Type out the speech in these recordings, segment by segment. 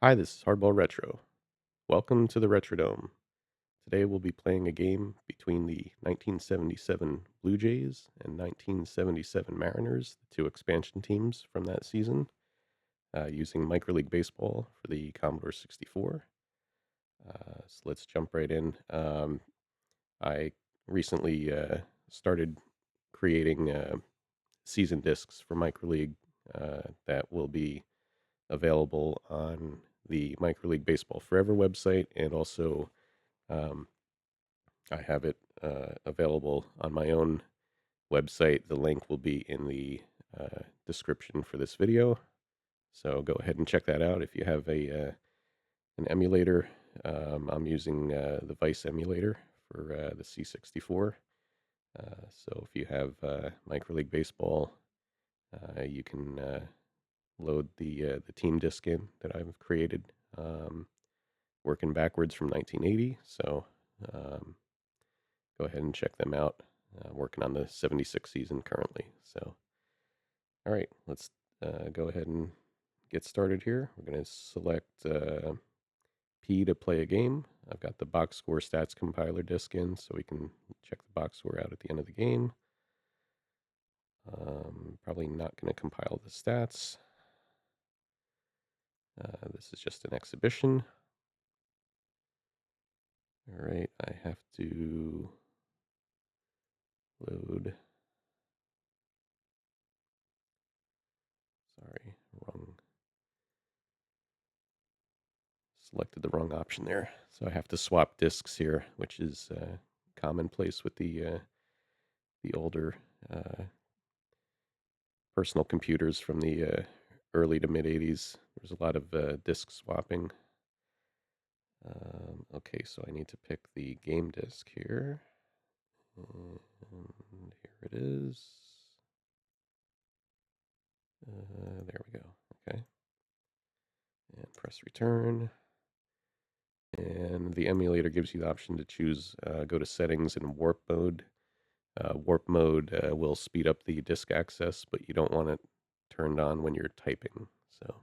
Hi, this is HardballRetro. Welcome to the Retrodome. Today we'll be playing a game between the 1977 Blue Jays and 1977 Mariners, the two expansion teams from that season, using MicroLeague Baseball for the Commodore 64. So let's jump right in. I recently started creating season discs for MicroLeague that will be available on the MicroLeague Baseball Forever website, and also um, I have it available on my own website. The link will be in the description for this video, so go ahead and check that out. If you have an emulator, I'm using the Vice emulator for the C64. So if you have MicroLeague Baseball, you can load the team disc in that I've created, working backwards from 1980. So um, go ahead and check them out. I'm working on the 76 season currently. So, all right, let's go ahead and get started here. We're going to select P to play a game. I've got the box score stats compiler disk in, so we can check the box score out at the end of the game. Probably not going to compile the stats. This is just an exhibition. All right, I have to load. Sorry, selected the wrong option there. So I have to swap disks here, which is commonplace with the older personal computers from the early to mid 80s. There's a lot of disk swapping. Okay, so I need to pick the game disk here. And here it is. There we go. Okay. And press return. And the emulator gives you the option to choose, go to settings and warp mode. Warp mode will speed up the disk access, but you don't want it turned on when you're typing. So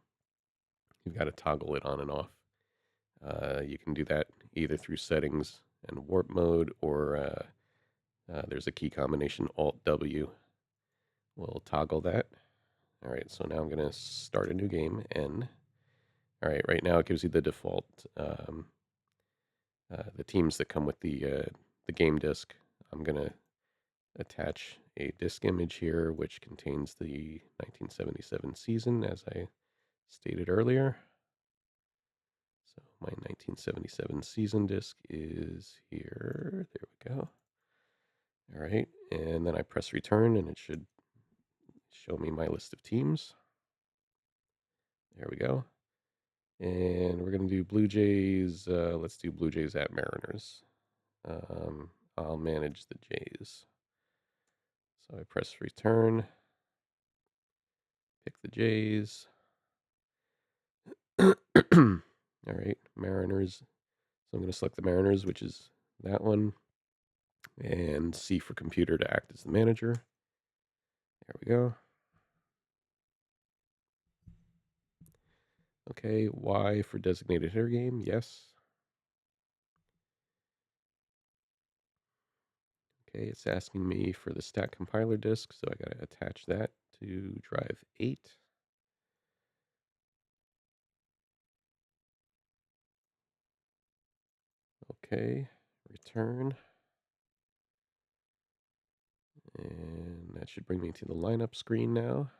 you've got to toggle it on and off. You can do that either through settings and warp mode, or there's a key combination, Alt W will toggle that. All right, so now I'm going to start a new game, N. All right now it gives you the default, the teams that come with the game disk. I'm going to attach a disk image here, which contains the 1977 season, as I stated earlier. So my 1977 season disk is here. There we go. All right, and then I press return, and it should show me my list of teams. There we go. And we're going to do Blue Jays. Let's do Blue Jays at Mariners. I'll manage the Jays. So I press return, pick the Jays. All right, Mariners. So I'm going to select the Mariners, which is that one, and C for computer to act as the manager. There we go. Okay, Y for designated hitter game, yes. Okay, it's asking me for the stat compiler disk, so I got to attach that to drive 8. Okay, return. And that should bring me to the lineup screen now.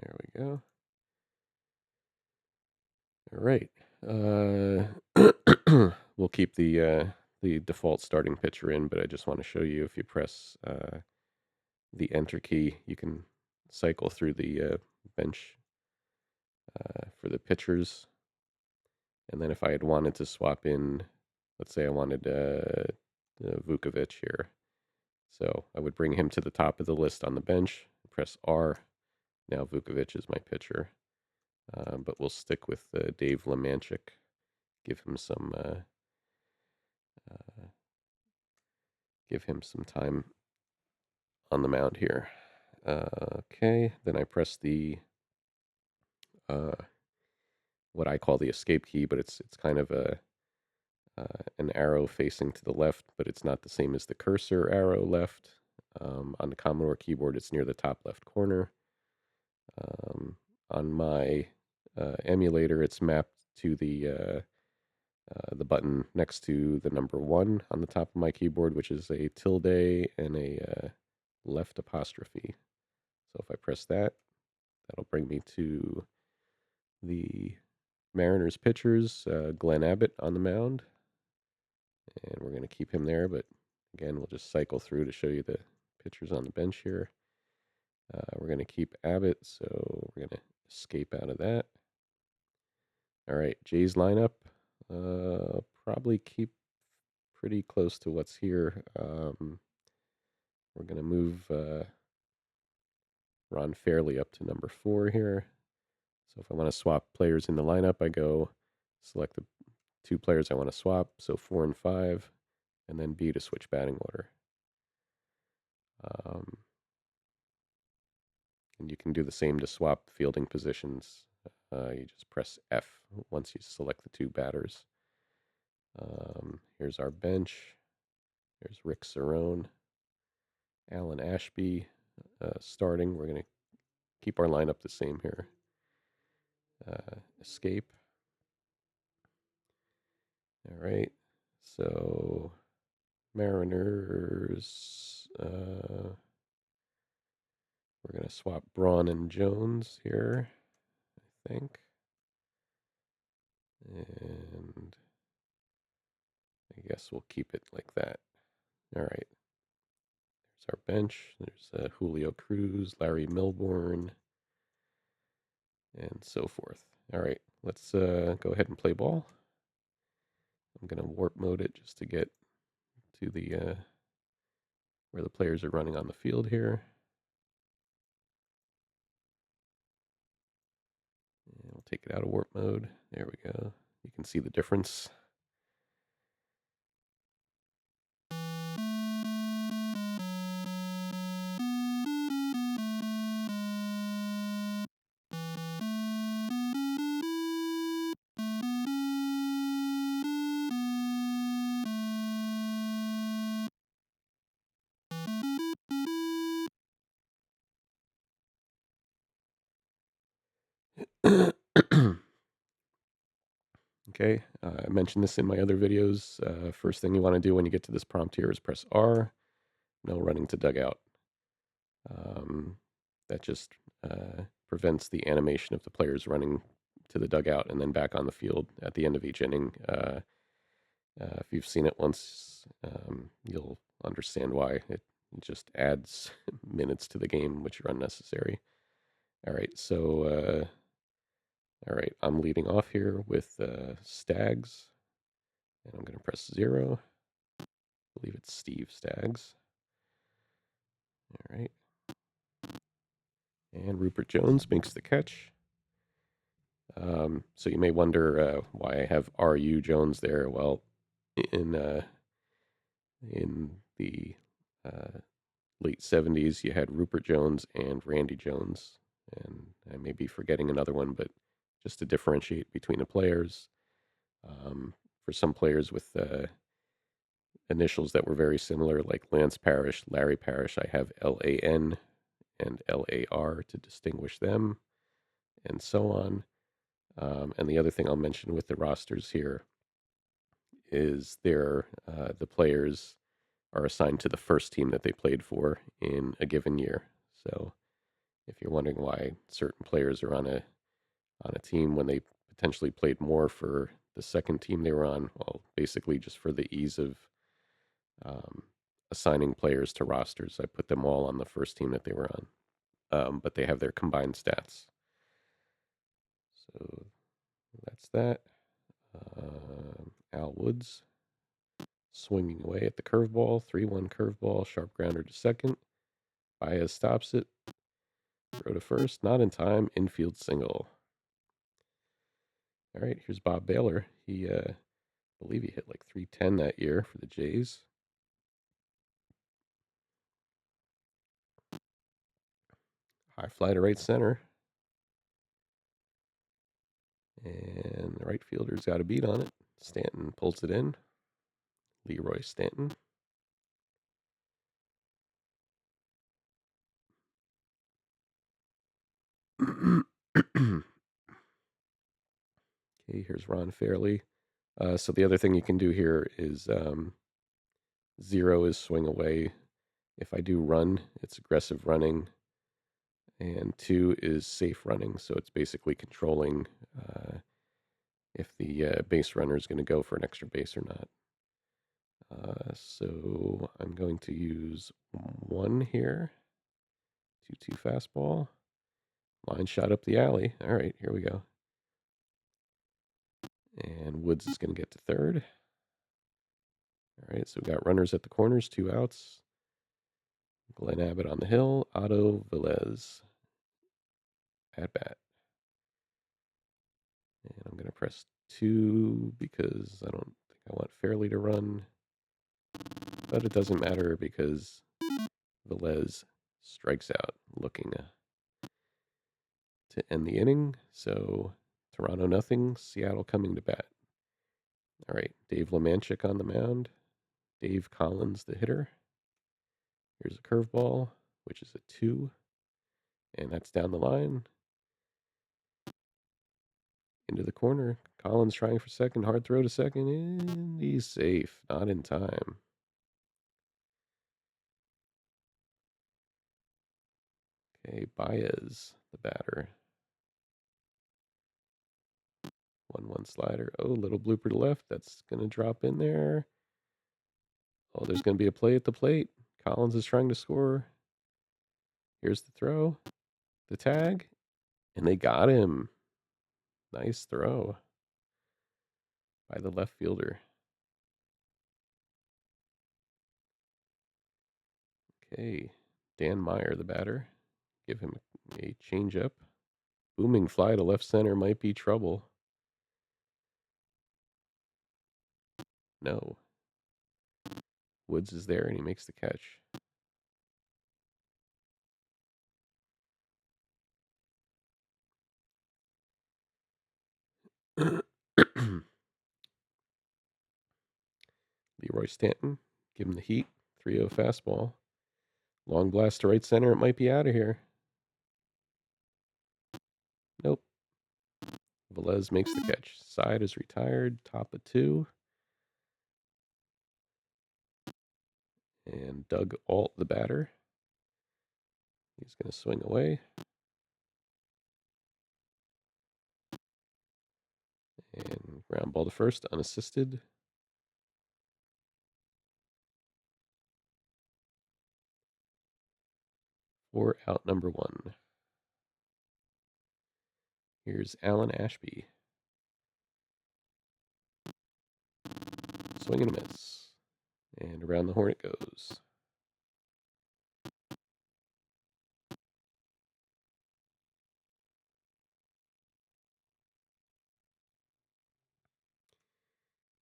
There we go. All right. We'll keep the default starting pitcher in, but I just want to show you, if you press the enter key, you can cycle through the bench for the pitchers. And then if I had wanted to swap in, let's say I wanted Vukovic here, so I would bring him to the top of the list on the bench, press R. Now Vukovic is my pitcher. But we'll stick with Dave Lemanchik. Give him some time on the mound here. Okay, then I press the uh, what I call the escape key, but it's kind of a an arrow facing to the left, but it's not the same as the cursor arrow left. On the Commodore keyboard, it's near the top left corner. On my emulator, it's mapped to the button next to the number 1 on the top of my keyboard, which is a tilde and a left apostrophe. So if I press that, that'll bring me to the Mariners pitchers, Glenn Abbott on the mound. And we're going to keep him there, but again, we'll just cycle through to show you the pitchers on the bench here. We're going to keep Abbott, so we're going to escape out of that. All right, Jays lineup. Probably keep pretty close to what's here. We're going to move Ron Fairley up to number 4 here. So if I want to swap players in the lineup, I go select the 2 players I want to swap, so 4 and 5, and then B to switch batting order. And you can do the same to swap fielding positions. You just press F once you select the 2 batters. Here's our bench. There's Rick Cerrone, Alan Ashby starting. We're going to keep our lineup the same here. Escape. All right. So Mariners. We're going to swap Braun and Jones here, I think. And I guess we'll keep it like that. All right. There's our bench. There's Julio Cruz, Larry Milbourne, and so forth. All right. Let's go ahead and play ball. I'm going to warp mode it just to get to the where the players are running on the field here. And we'll take it out of warp mode. There we go. You can see the difference. Okay, I mentioned this in my other videos. First thing you want to do when you get to this prompt here is press R. No running to dugout. That just prevents the animation of the players running to the dugout and then back on the field at the end of each inning. If you've seen it once, you'll understand why. It just adds minutes to the game, which are unnecessary. All right, so I'm leading off here with Stags, and I'm going to press 0. I believe it's Steve Stags. All right. And Rupert Jones makes the catch. So you may wonder why I have R.U. Jones there. Well, in the late 70s, you had Rupert Jones and Randy Jones. And I may be forgetting another one, but just to differentiate between the players. For some players with initials that were very similar, like Lance Parrish, Larry Parrish, I have LAN and LAR to distinguish them, and so on. And the other thing I'll mention with the rosters here is the players are assigned to the first team that they played for in a given year. So if you're wondering why certain players are on a team when they potentially played more for the second team they were on, well, basically just for the ease of assigning players to rosters, I put them all on the first team that they were on, but they have their combined stats. So that's that. Al Woods swinging away at the curveball, 3-1 curveball, sharp grounder to second. Baez stops it. Throw to first, not in time, infield single. All right, here's Bob Baylor. I believe he hit like 310 that year for the Jays. High fly to right center. And the right fielder's got a beat on it. Stanton pulls it in. Leroy Stanton. Okay, here's Ron Fairley. So the other thing you can do here is 0 is swing away. If I do run, it's aggressive running. And 2 is safe running. So it's basically controlling if the base runner is going to go for an extra base or not. So I'm going to use 1 here. 2-2 fastball. Line shot up the alley. All right, here we go. And Woods is going to get to third. All right, so we got runners at the corners, 2 outs. Glenn Abbott on the hill. Otto Velez at bat. And I'm going to press 2 because I don't think I want Fairley to run. But it doesn't matter because Velez strikes out looking to end the inning. So Toronto nothing, Seattle coming to bat. All right, Dave Lemanchik on the mound. Dave Collins, the hitter. Here's a curveball, which is a 2. And that's down the line. Into the corner. Collins trying for second. Hard throw to second. And he's safe. Not in time. Okay, Baez, the batter. 1-1 slider. Oh, little blooper to left. That's going to drop in there. Oh, there's going to be a play at the plate. Collins is trying to score. Here's the throw. The tag. And they got him. Nice throw by the left fielder. Okay, Dan Meyer, the batter. Give him a changeup. Booming fly to left center might be trouble. No. Woods is there and he makes the catch. Leroy Stanton, give him the heat. 3-0 fastball. Long blast to right center. It might be out of here. Nope. Velez makes the catch. Side is retired. Top of 2. And Doug Alt, the batter. He's going to swing away. And ground ball to first, unassisted. For out number 1. Here's Alan Ashby. Swing and a miss. And around the horn it goes.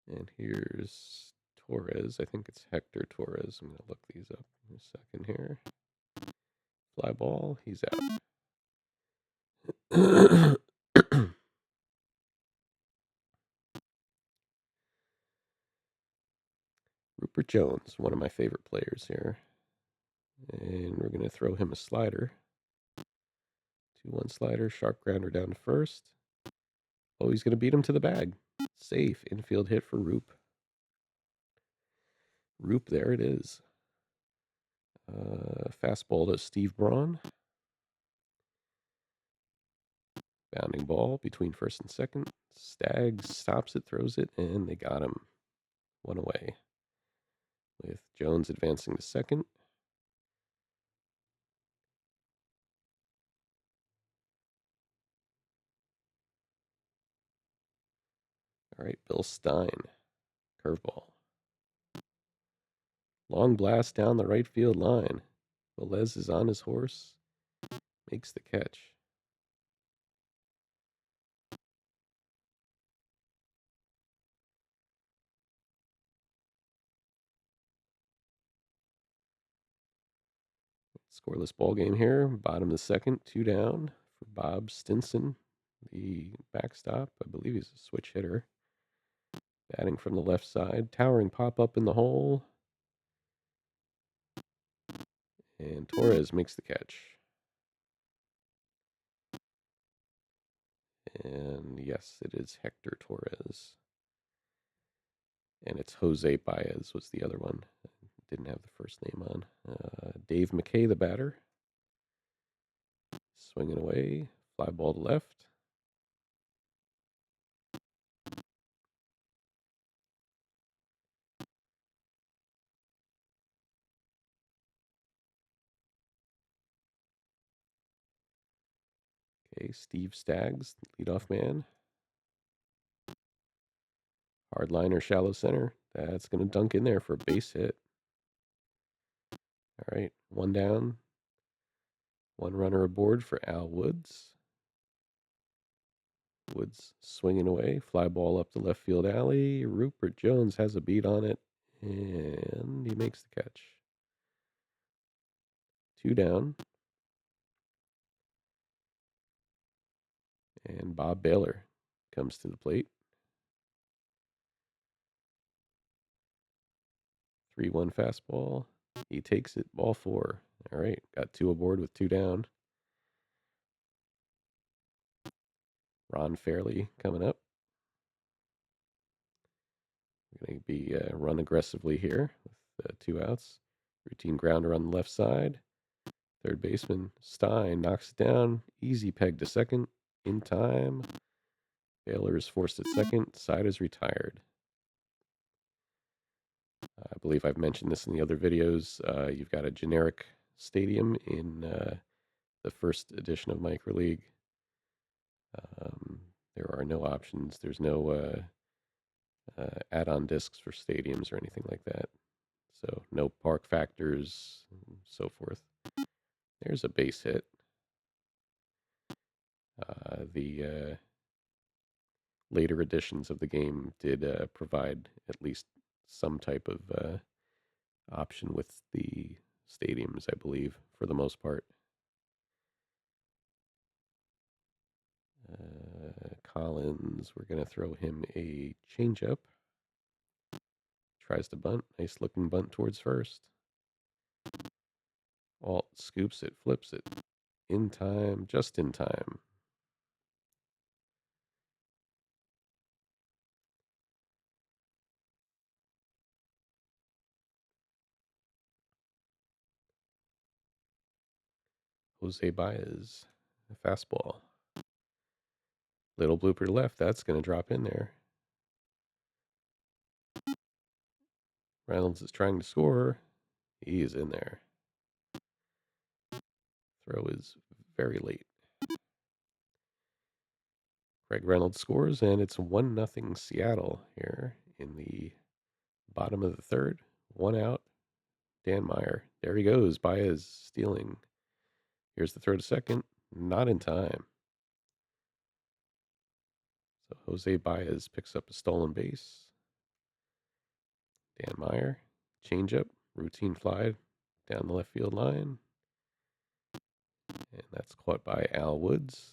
And here's Torres. I think it's Hector Torres. I'm going to look these up in a second here. Fly ball. He's out. Rupert Jones, one of my favorite players here. And we're going to throw him a slider. 2-1 slider. Sharp grounder down to first. Oh, he's going to beat him to the bag. Safe. Infield hit for Roop. Roop, there it is. Fastball to Steve Braun. Bounding ball between first and second. Staggs stops it, throws it, and they got him. 1 away. With Jones advancing to second. All right, Bill Stein. Curveball. Long blast down the right field line. Velez is on his horse. Makes the catch. Scoreless ball game here. Bottom of the second, 2 down for Bob Stinson, the backstop. I believe he's a switch hitter. Batting from the left side. Towering pop up in the hole. And Torres makes the catch. And yes, it is Hector Torres. And it's Jose Baez was the other one. Didn't have the first name on. Dave McKay, the batter. Swinging away. Fly ball to left. Okay, Steve Staggs, leadoff man. Hard liner, shallow center. That's going to dunk in there for a base hit. All right, 1 down. 1 runner aboard for Al Woods. Woods swinging away. Fly ball up the left field alley. Rupert Jones has a beat on it, and he makes the catch. 2 down. And Bob Baylor comes to the plate. 3-1 fastball. He takes it, ball 4. All right, got 2 aboard with 2 down. Ron Fairley coming up. We're going to be run aggressively here with 2 outs. Routine grounder on the left side. Third baseman Stein knocks it down. Easy peg to second. In time. Baylor is forced at second. Side is retired. I believe I've mentioned this in the other videos. You've got a generic stadium in the first edition of MicroLeague. There are no options. There's no add-on discs for stadiums or anything like that. So no park factors and so forth. There's a base hit. The later editions of the game did provide at least some type of option with the stadiums, I believe, for the most part. Collins, we're going to throw him a changeup. Tries to bunt. Nice looking bunt towards first. Alt scoops it, flips it. In time, just in time. Jose Baez, a fastball. Little blooper to left. That's going to drop in there. Reynolds is trying to score. He is in there. Throw is very late. Craig Reynolds scores, and it's 1-0 Seattle here in the bottom of the third. 1 out. Dan Meyer. There he goes. Baez stealing. Here's the throw to second. Not in time. So Jose Baez picks up a stolen base. Dan Meyer. Changeup. Routine fly down the left field line. And that's caught by Al Woods.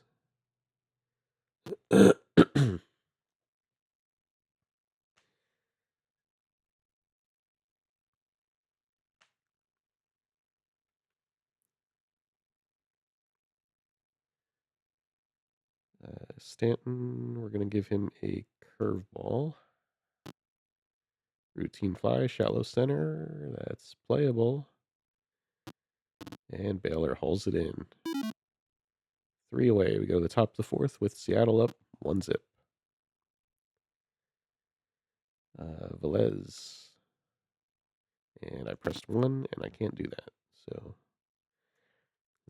Stanton, we're going to give him a curveball. Routine fly, shallow center. That's playable. And Baylor hauls it in. 3 away. We go to the top of the fourth with Seattle up 1-0. Velez. And I pressed 1, and I can't do that. So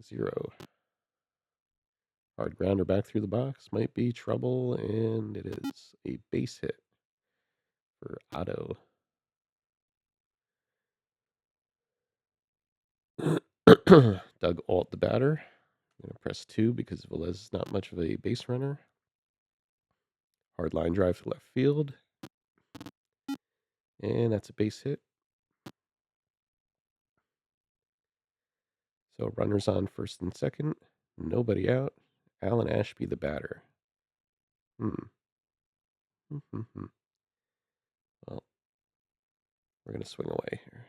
0. Hard grounder back through the box. Might be trouble, and it is a base hit for Otto. Doug Alt, the batter. I'm going to press 2 because Velez is not much of a base runner. Hard line drive to left field. And that's a base hit. So runners on first and second. Nobody out. Alan Ashby, the batter. Hmm. Well, we're going to swing away here.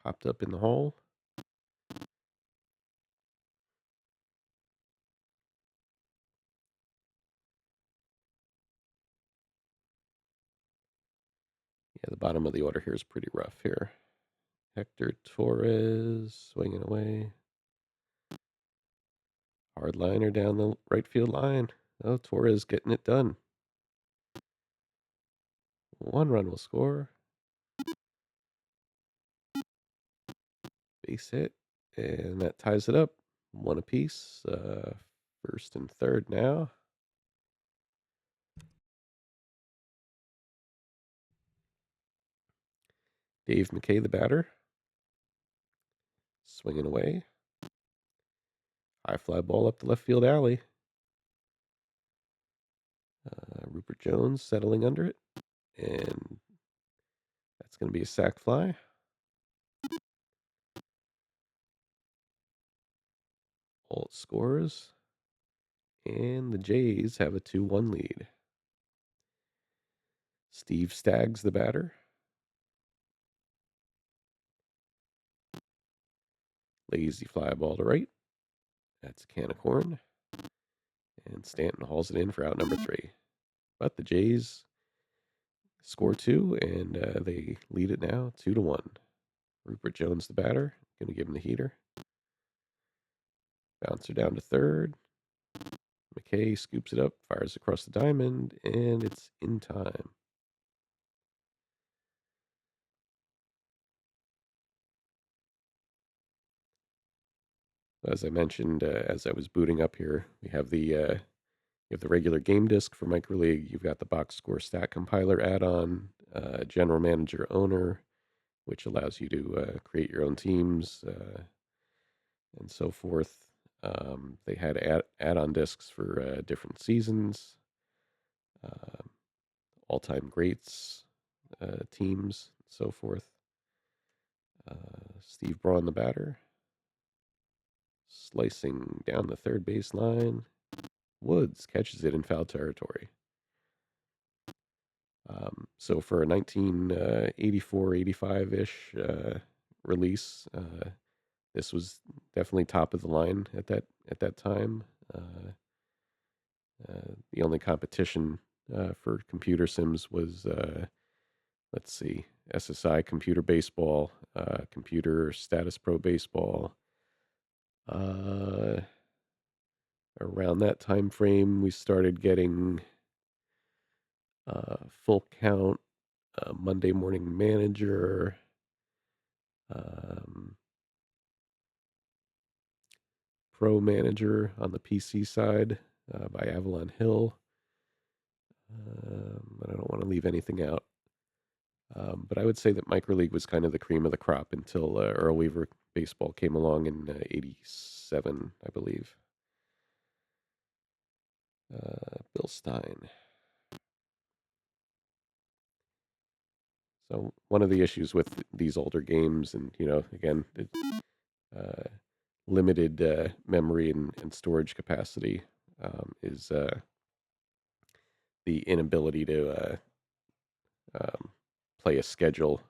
Popped up in the hole. Yeah, the bottom of the order here is pretty rough here. Hector Torres swinging away. Hard liner down the right field line. Oh, Torres getting it done. 1 run will score. Base hit. And that ties it up. 1 apiece. First and third now. Dave McKay, the batter. Swinging away. High fly ball up the left field alley. Rupert Jones settling under it. And that's going to be a sac fly. Alt scores. And the Jays have a 2-1 lead. Steve Staggs, the batter. Lazy fly ball to right. That's a can of corn. And Stanton hauls it in for out number 3. But the Jays score 2, and they lead it now 2-1. Rupert Jones, the batter, going to give him the heater. Bouncer down to third. McKay scoops it up, fires across the diamond, and it's in time. As I mentioned, as I was booting up here, we have the regular game disc for MicroLeague. You've got the box score stat compiler add-on, general manager owner, which allows you to create your own teams and so forth. They had add-on discs for different seasons, all-time greats, teams, so forth. Steve Braun, the batter, slicing down the third base line. Woods catches it in foul territory. So for a 1984-85-ish release, this was definitely top of the line at that time. The only competition for computer sims was, let's see, SSI Computer Baseball, Computer Status Pro Baseball. Around that time frame, we started getting Full Count, Monday Morning Manager, Pro Manager on the PC side by Avalon Hill. I don't want to leave anything out. But I would say that MicroLeague was kind of the cream of the crop until Earl Weaver Baseball came along in 87, I believe. Bill Stein. So one of the issues with these older games, and again, limited memory and storage capacity, is the inability to play a schedule,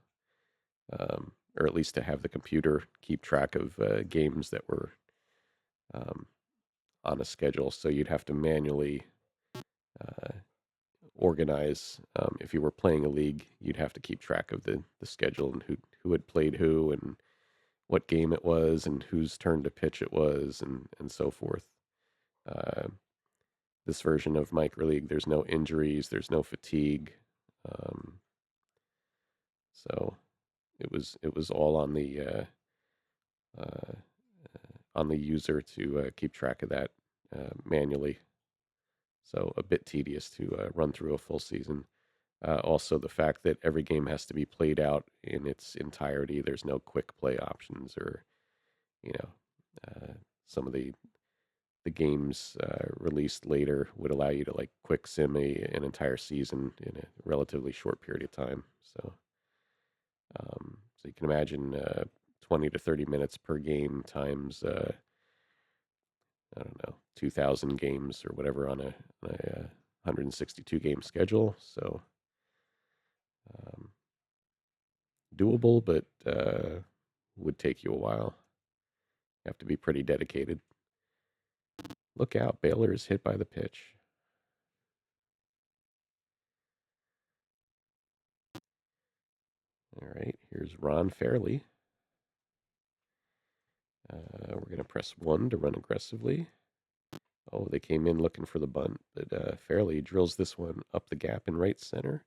or at least to have the computer keep track of games that were on a schedule. So you'd have to manually organize. If you were playing a league, you'd have to keep track of the schedule and who had played who and what game it was and whose turn to pitch it was and so forth. This version of MicroLeague, there's no injuries, there's no fatigue. So it was all on the user to keep track of that manually. So a bit tedious to run through a full season. Also, the fact that every game has to be played out in its entirety. There's no quick play options, or some of the games released later would allow you to quick sim an entire season in a relatively short period of time. So you can imagine 20 to 30 minutes per game times, I don't know, 2,000 games or whatever on a 162 game schedule. So um, doable, but would take you a while. You have to be pretty dedicated. Look out, Baylor is hit by the pitch. All right, here's Ron Fairley. We're going to press 1 to run aggressively. Oh, they came in looking for the bunt, but Fairley drills this one up the gap in right center.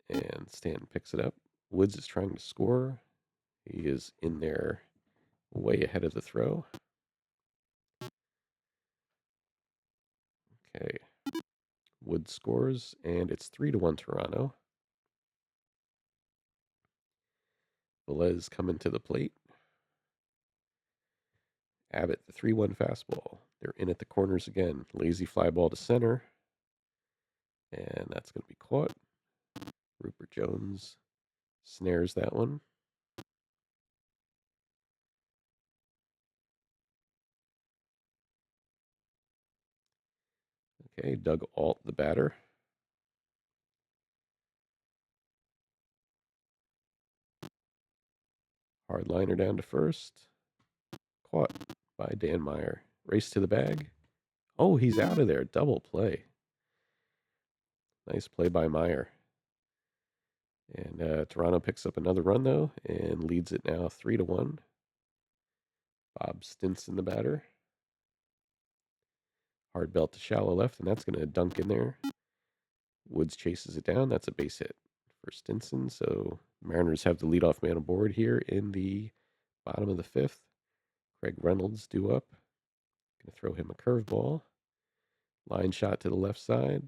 And Stanton picks it up. Woods is trying to score. He is in there way ahead of the throw. Okay. Woods scores, and it's 3-1 Toronto. Velez coming to the plate. Abbott, the 3-1 fastball. They're in at the corners again. Lazy fly ball to center. And that's going to be caught. Rupert Jones snares that one. Okay, Doug Alt, the batter. Hard liner down to first. Caught by Dan Meyer. Race to the bag. Oh, he's out of there. Double play. Nice play by Meyer. And Toronto picks up another run, though, and leads it now 3-1. Bob Stinson, the batter. Hard belt to shallow left, and that's going to dunk in there. Woods chases it down. That's a base hit for Stinson. So Mariners have the leadoff man aboard here in the bottom of the fifth. Craig Reynolds due up. Going to throw him a curveball. Line shot to the left side.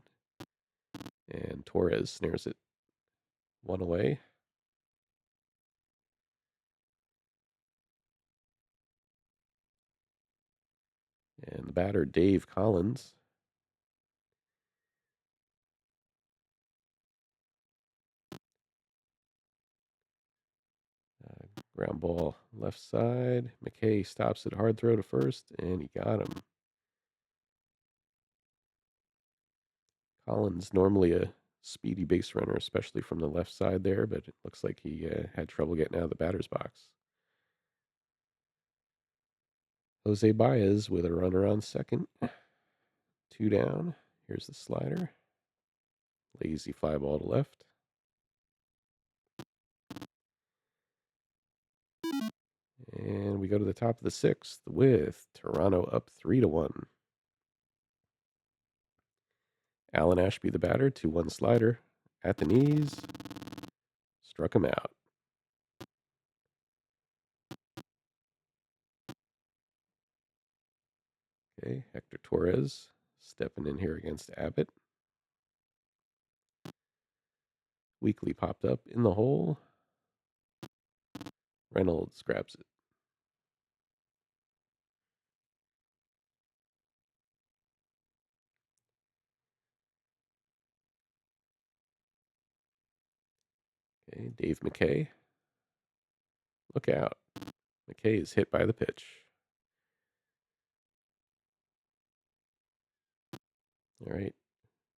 And Torres snares it one away. And the batter, Dave Collins. Ground ball left side. McKay stops it. Hard throw to first, and he got him. Collins, normally a speedy base runner, especially from the left side there, but it looks like he had trouble getting out of the batter's box. Jose Baez with a runner on second. 2 down. Here's the slider. Lazy fly ball to left. And we go to the top of the sixth with Toronto up 3-1. Alan Ashby, the batter, 2-1 slider at the knees. Struck him out. Okay, Hector Torres stepping in here against Abbott. Weekly popped up in the hole. Reynolds grabs it. Okay, Dave McKay. Look out. McKay is hit by the pitch. All right.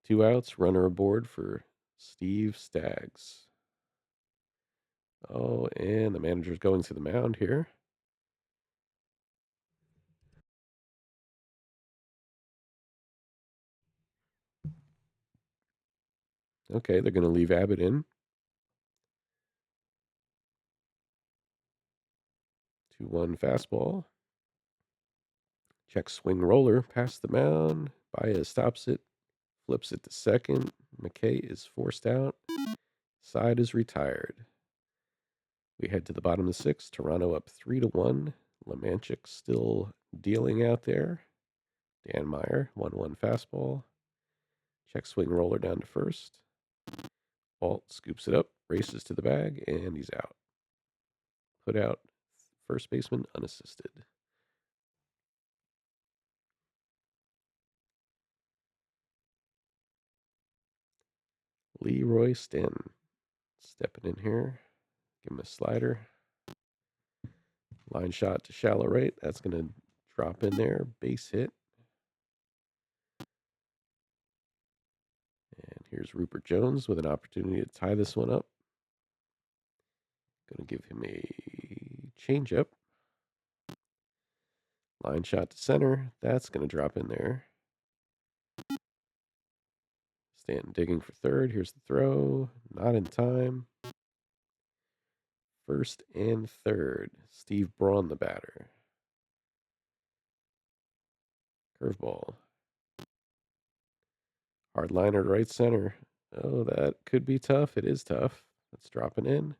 2 outs, runner aboard for Steve Staggs. Oh, and the manager's going to the mound here. Okay, they're going to leave Abbott in. 2-1 fastball. Check swing roller past the mound. Baez stops it, flips it to second. McKay is forced out. Side is retired. We head to the bottom of the sixth. Toronto up 3-1. Lemanchik still dealing out there. Dan Meyer, 1-1 fastball. Check swing roller down to first. Alt scoops it up, races to the bag, and he's out. Put out first baseman unassisted. Leroy Stanton Stepping in here. Give him a slider. Line shot to shallow right. That's going to drop in there. Base hit. And here's Rupert Jones with an opportunity to tie this one up. Going to give him a changeup. Line shot to center. That's going to drop in there. Stanton digging for third. Here's the throw. Not in time. First and third. Steve Braun, the batter. Curveball. Hard liner to right center. Oh, that could be tough. It is tough. That's dropping in.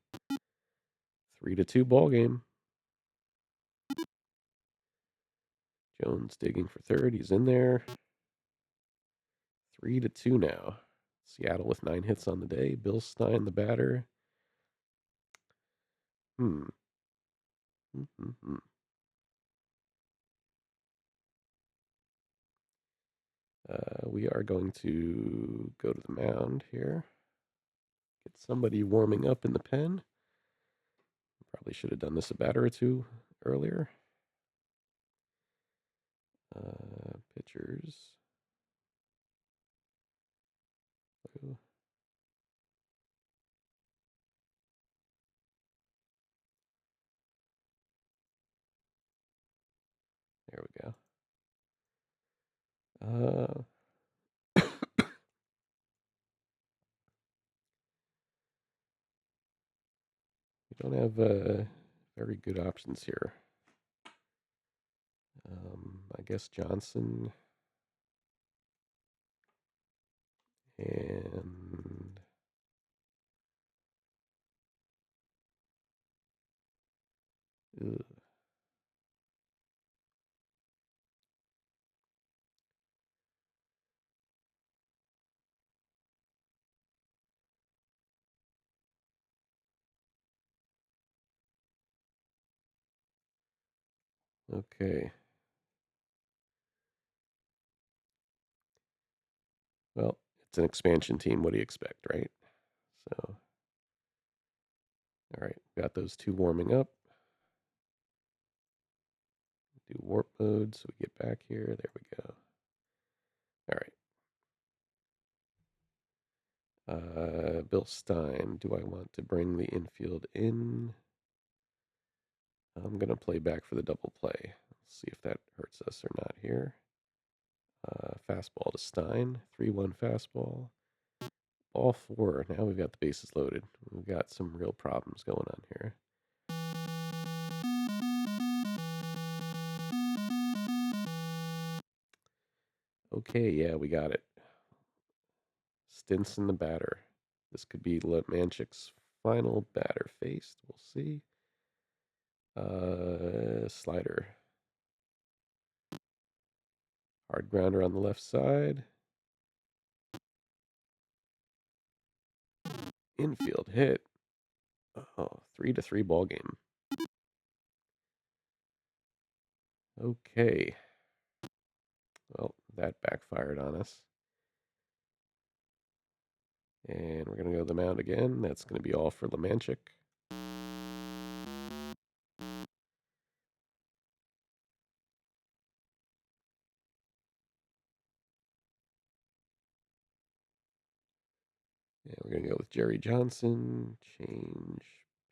3-2 ball game. Jones digging for third. He's in there. 3-2 now. Seattle with 9 hits on the day. Bill Stein, the batter. We are going to go to the mound here. Get somebody warming up in the pen. Probably should have done this a batter or two earlier. Pitchers. Blue. There we go. We don't have very good options here. I guess Johnson and okay. Well, it's an expansion team. What do you expect, right? So, all right, got those two warming up. Do warp mode so we get back here. There we go. All right. Bill Stein. Do I want to bring the infield in? I'm going to play back for the double play. Let's see if that hurts us or not here. Fastball to Stein. 3-1 fastball. Ball 4. Now we've got the bases loaded. We've got some real problems going on here. Okay, yeah, we got it. Stinson the batter. This could be Lemanchik's final batter faced. We'll see. Slider. Hard grounder on the left side. Infield hit. Oh, 3-3 ball game. Okay. Well, that backfired on us. And we're going to go to the mound again. That's going to be all for Lemanchik. And we're going to go with Jerry Johnson. Change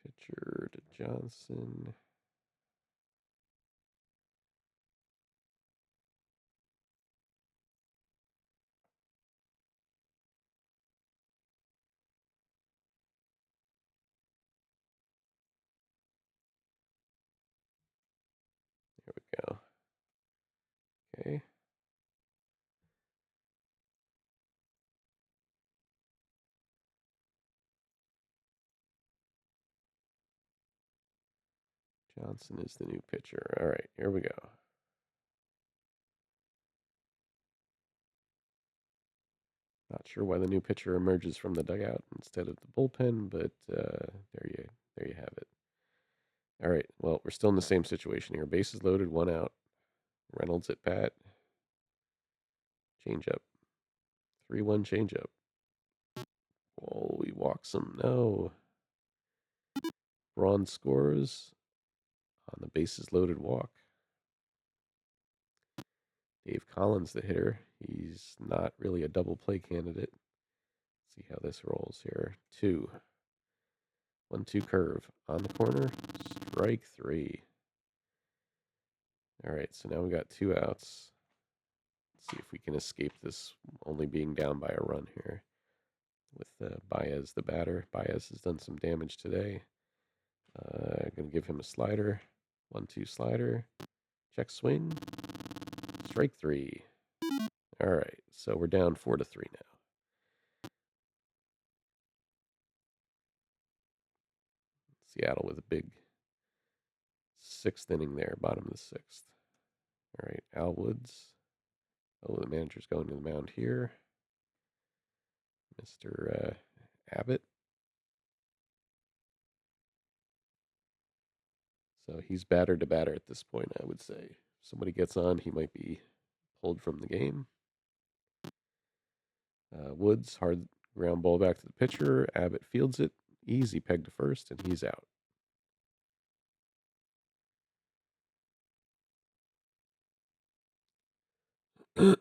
pitcher to Johnson. There we go. Okay. Johnson is the new pitcher. All right, here we go. Not sure why the new pitcher emerges from the dugout instead of the bullpen, but there you have it. All right, well, we're still in the same situation here. Bases loaded, 1 out. Reynolds at bat. Changeup. 3-1 changeup. Oh, he walks him. No. Braun scores on the bases loaded walk. Dave Collins, the hitter. He's not really a double play candidate. Let's see how this rolls here. 2. 1-2 curve on the corner. Strike 3. All right, so now we got 2 outs. Let's see if we can escape this only being down by a run here. With Baez, the batter. Baez has done some damage today. Going to give him a slider. 1-2 slider. Check swing. Strike 3. All right, so we're down 4-3 now. Seattle with a big 6th inning there, bottom of the 6th. All right, Al Woods. Oh, the manager's going to the mound here. Mr. Abbott. So he's batter to batter at this point, I would say. If somebody gets on, he might be pulled from the game. Woods, hard ground ball back to the pitcher. Abbott fields it. Easy peg to first, and he's out. Bob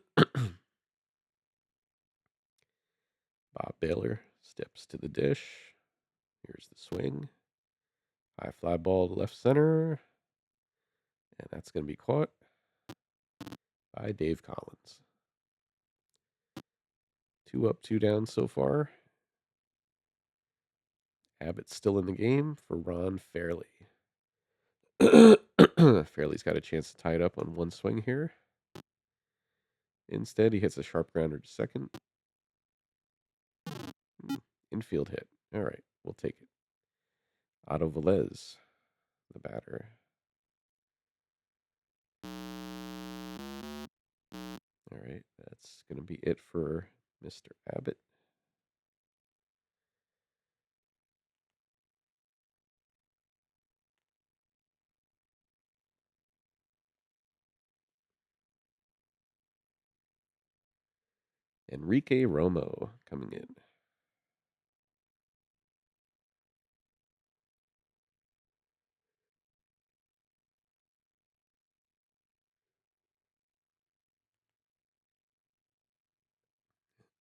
Baylor steps to the dish. Here's the swing. High fly ball to left center. And that's going to be caught by Dave Collins. 2 up, 2 down so far. Abbott's still in the game for Ron Fairley. Fairley's got a chance to tie it up on one swing here. Instead, he hits a sharp grounder to second. Infield hit. All right, we'll take it. Otto Velez, the batter. All right, that's going to be it for Mr. Abbott. Enrique Romo coming in.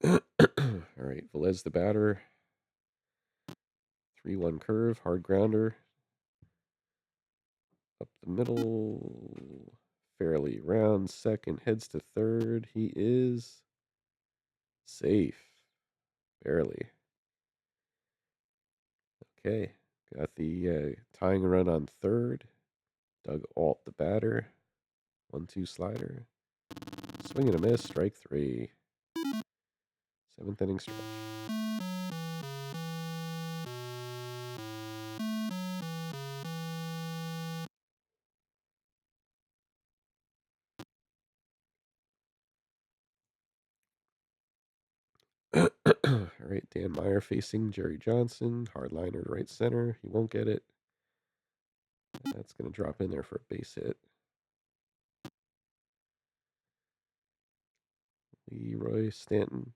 All right, Velez the batter. 3-1 curve, hard grounder. Up the middle. Fairly round second, heads to third. He is safe. Barely. Okay, got the tying run on third. Doug Alt, the batter. 1-2 slider. Swing and a miss, strike 3. 7th inning stretch. All right, Dan Meyer facing Jerry Johnson. Hardliner to right center. He won't get it. That's going to drop in there for a base hit. Leroy Stanton.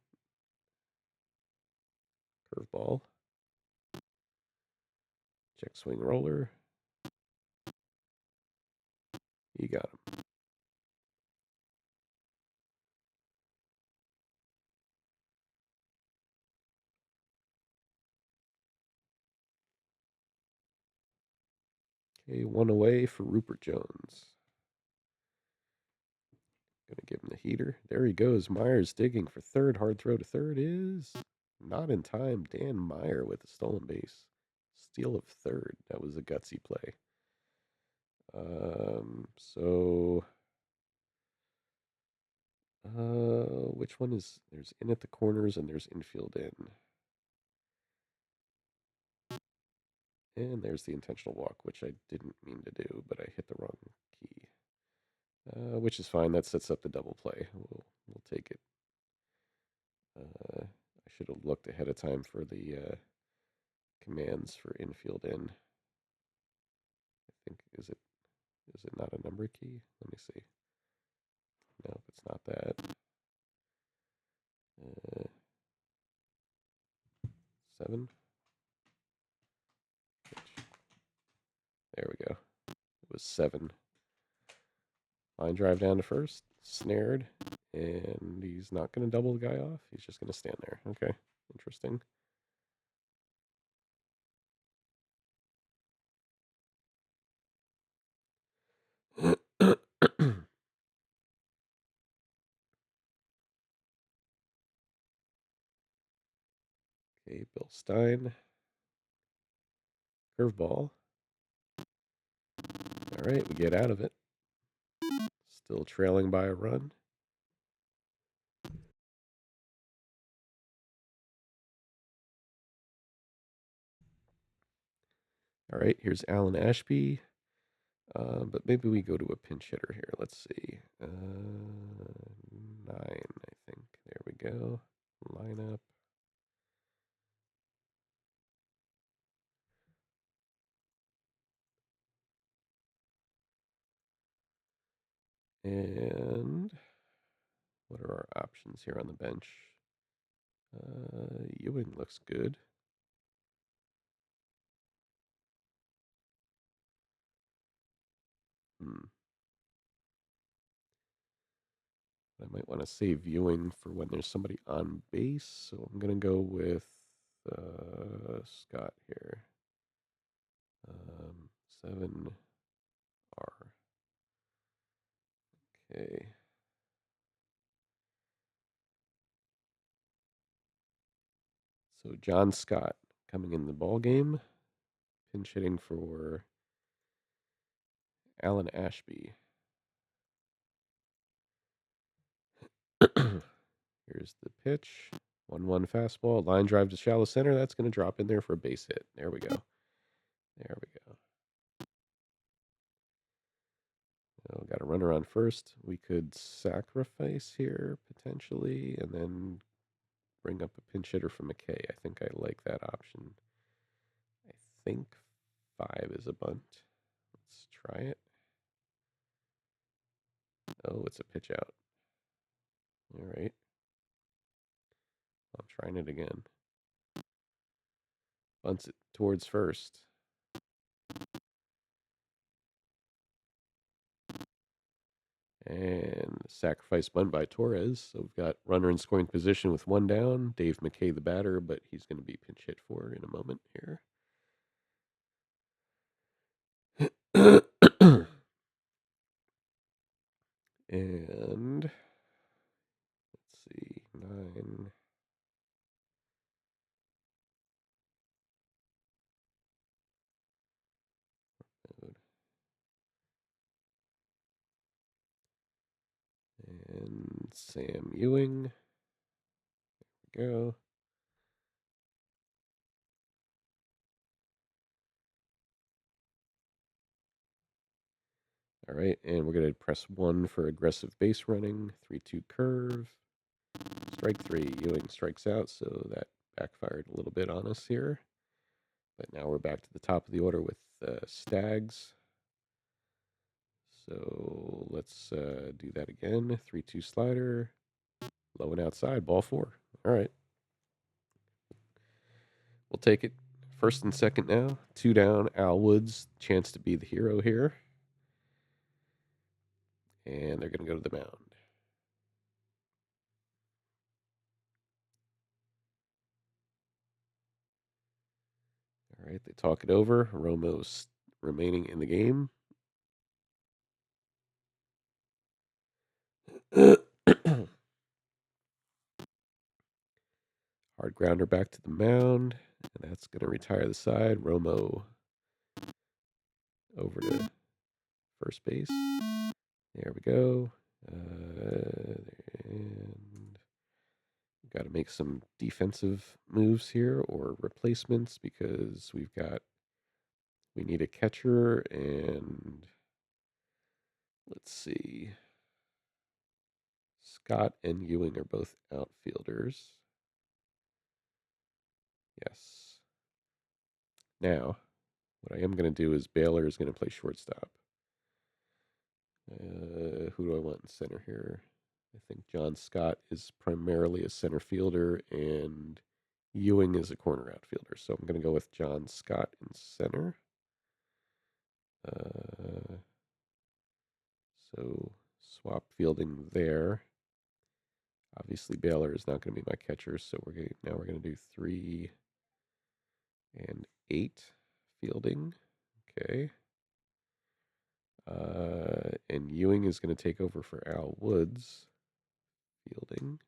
Curveball. Check swing roller. You got him. Okay, 1 away for Rupert Jones. Gonna give him the heater. There he goes. Myers digging for third. Hard throw to third is not in time. Dan Meyer with a stolen base. Steal of third. That was a gutsy play. So which one is there's in at the corners and there's infield in. And there's the intentional walk, which I didn't mean to do, but I hit the wrong key. Which is fine. That sets up the double play. We'll take it. I should have looked ahead of time for the commands for infield in. I think is it not a number key? Let me see. No, it's not that. 7. There we go. It was 7. Line drive down to first, snared, and he's not going to double the guy off. He's just going to stand there. Okay, interesting. Okay, Bill Stein. Curveball. All right, we get out of it. Still trailing by a run. All right, here's Alan Ashby. But maybe we go to a pinch hitter here. Let's see. 9, I think. There we go. Lineup. And what are our options here on the bench? Ewing looks good. I might want to save Ewing for when there's somebody on base. So I'm going to go with Scott here. 7R. Okay. So John Scott coming in the ball game, pinch hitting for Alan Ashby. Here's the pitch. 1-1 fastball. Line drive to shallow center. That's going to drop in there for a base hit. There we go. There we go. Oh, got a runner on first. We could sacrifice here potentially and then bring up a pinch hitter for McKay. I think I like that option. I think 5 is a bunt. Let's try it. Oh, it's a pitch out. All right. I'm trying it again. Bunts it towards first. And sacrifice bunt by Torres. So we've got runner in scoring position with 1 down. Dave McKay, the batter, but he's going to be pinch hit for in a moment here. And let's see, 9. And Sam Ewing. There we go. All right, and we're going to press 1 for aggressive base running. 3-2 curve. Strike 3. Ewing strikes out, so that backfired a little bit on us here. But now we're back to the top of the order with Stags. So let's do that again. 3-2 slider. Low and outside. Ball 4. All right. We'll take it. First and second now. 2 down. Al Woods. Chance to be the hero here. And they're going to go to the mound. All right. They talk it over. Romo's remaining in the game. Hard grounder back to the mound. And that's going to retire the side. Romo over to first base. There we go. And we've got to make some defensive moves here or replacements because we need a catcher and let's see. Scott and Ewing are both outfielders. Yes. Now, what I am going to do is Baylor is going to play shortstop. Who do I want in center here? I think John Scott is primarily a center fielder and Ewing is a corner outfielder. So I'm going to go with John Scott in center. So swap fielding there. Obviously, Baylor is not going to be my catcher, so now we're going to do 3 and 8 fielding. Okay. And Ewing is going to take over for Al Woods fielding.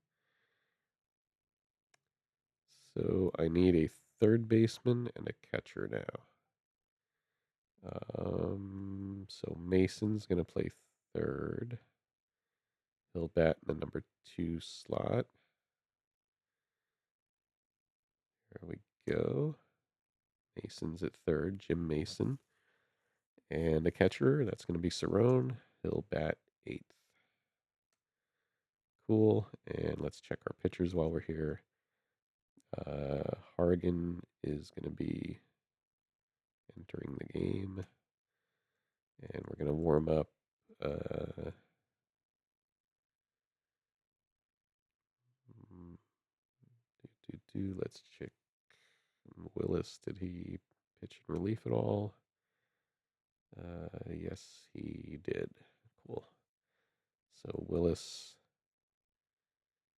So I need a third baseman and a catcher now. So Mason's going to play third. He'll bat in the number 2 slot. There we go. Mason's at third, Jim Mason. And a catcher, that's going to be Cerrone. He'll bat 8th. Cool. And let's check our pitchers while we're here. Hargan is going to be entering the game. And we're going to warm up. Let's check Willis. Did he pitch in relief at all? Yes, he did. Cool. So Willis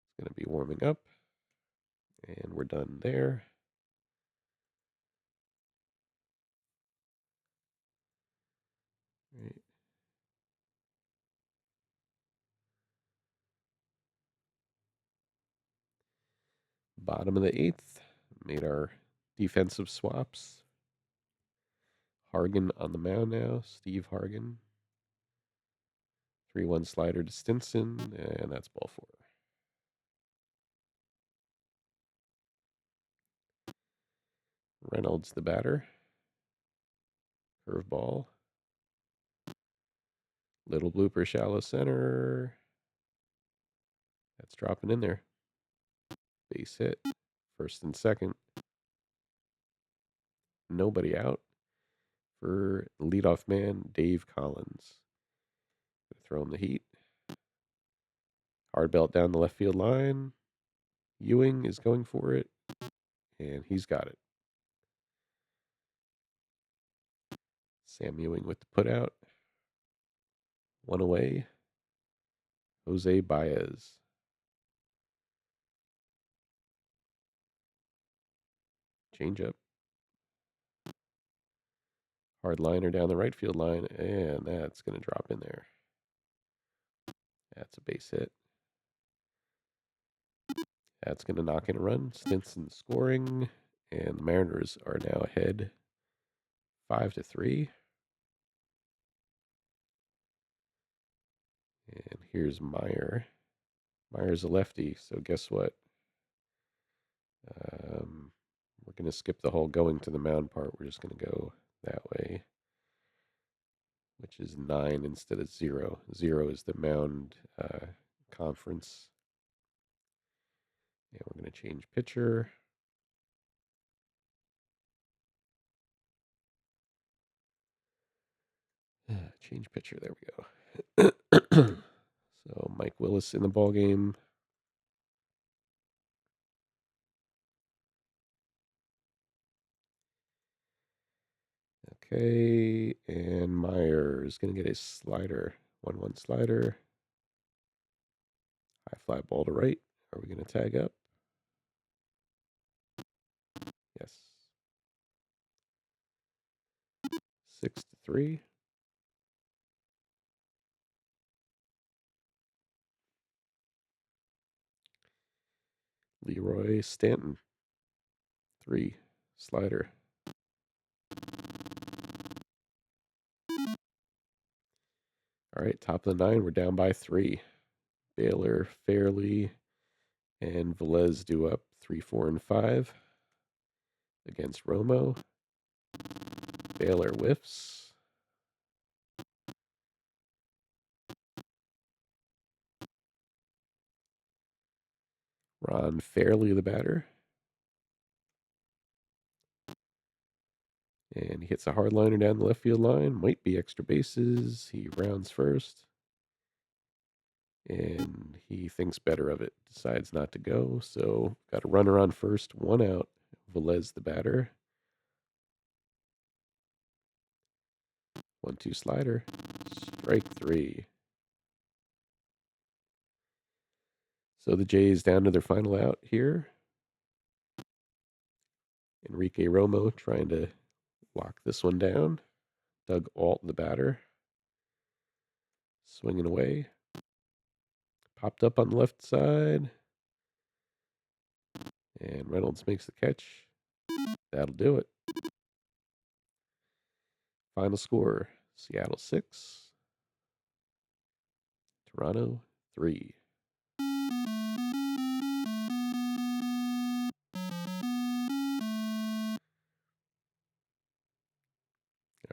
is going to be warming up. And we're done there. Right. Bottom of the 8th, made our defensive swaps. Hargan on the mound now, Steve Hargan. 3-1 slider to Stinson, and that's ball 4. Reynolds the batter. Curveball. Little blooper, shallow center. That's dropping in there. Base hit. First and second. Nobody out for leadoff man Dave Collins. Throw him the heat. Hard belt down the left field line. Ewing is going for it, and he's got it. Sam Ewing with the putout. 1 away. Jose Baez. Changeup. Hard liner down the right field line, and that's going to drop in there. That's a base hit. That's going to knock in a run. Stinson scoring, and the Mariners are now ahead 5-3. And here's Meyer. Meyer's a lefty, so guess what? We're going to skip the whole going to the mound part. We're just going to go that way, which is 9 instead of 0. 0 is the mound conference. And we're going to change pitcher. Change pitcher. There we go. So Mike Willis in the ball game. Okay, and Meyer is going to get a slider. 1-1 slider. High fly ball to right. Are we going to tag up? Yes. 6-3. Leroy Stanton. 3. Slider. All right, top of the 9. We're down by 3. Baylor, Fairley, and Velez do up 3, 4, and 5 against Romo. Baylor whiffs. Ron Fairley, the batter. And he hits a hard liner down the left field line. Might be extra bases. He rounds first. And he thinks better of it. Decides not to go. So got a runner on first. 1 out. Velez, the batter. 1-2 slider. Strike 3. So the Jays down to their final out here. Enrique Romo trying to lock this one down. Doug Alt, the batter, swinging away. Popped up on the left side. And Reynolds makes the catch. That'll do it. Final score, Seattle 6, Toronto 3.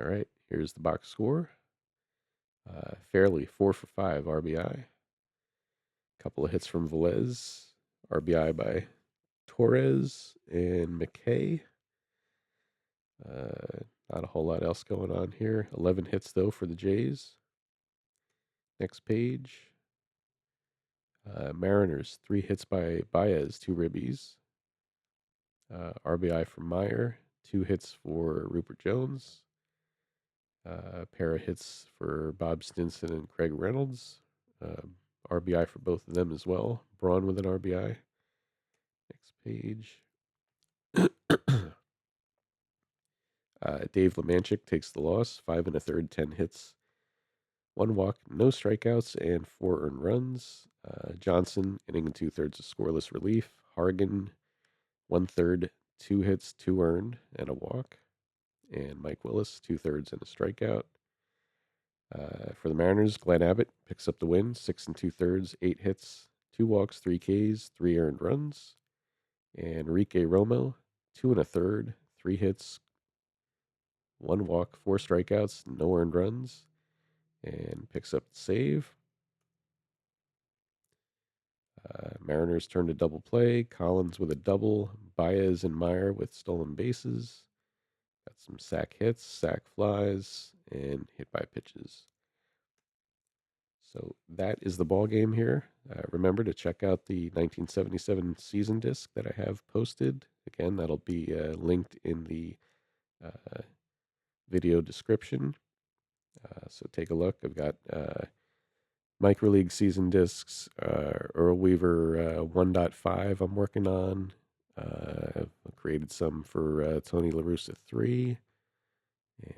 All right, here's the box score. Fairly 4 for 5 RBI. Couple of hits from Velez. RBI by Torres and McKay. Not a whole lot else going on here. 11 hits, though, for the Jays. Next page. Mariners, 3 hits by Baez, 2 ribbies. RBI for Meyer, 2 hits for Rupert Jones. A pair of hits for Bob Stinson and Craig Reynolds. RBI for both of them as well. Braun with an RBI. Next page. Dave Lemanchik takes the loss. 5 1/3, 10 hits, 1 walk, no strikeouts, and 4 earned runs. Johnson, inning and 2/3 of scoreless relief. Hargan, 1/3, 2 hits, 2 earned, and a walk. And Mike Willis, 2/3 and a strikeout. For the Mariners, Glenn Abbott picks up the win. 6 2/3, 8 hits, 2 walks, 3 Ks, 3 earned runs. And Enrique Romo, 2 1/3, 3 hits, 1 walk, 4 strikeouts, no earned runs, and picks up the save. Mariners turn to double play. Collins with a double. Baez and Meyer with stolen bases. Got some sac hits, sac flies, and hit by pitches. So that is the ball game here. Remember to check out the 1977 season disc that I have posted. Again, that'll be linked in the video description. So take a look. I've got MicroLeague season discs, Earl Weaver 1.5 I'm working on. I've created some for Tony La Russa 3.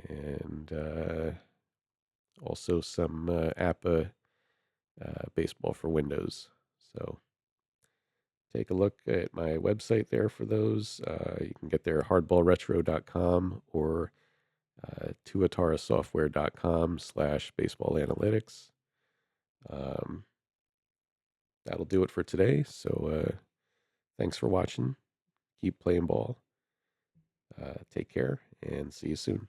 And also some APA baseball for Windows. So take a look at my website there for those. You can get there at HardballRetro.com or tuatarasoftware.com/baseball analytics. That'll do it for today. So thanks for watching. Keep playing ball. Take care and see you soon.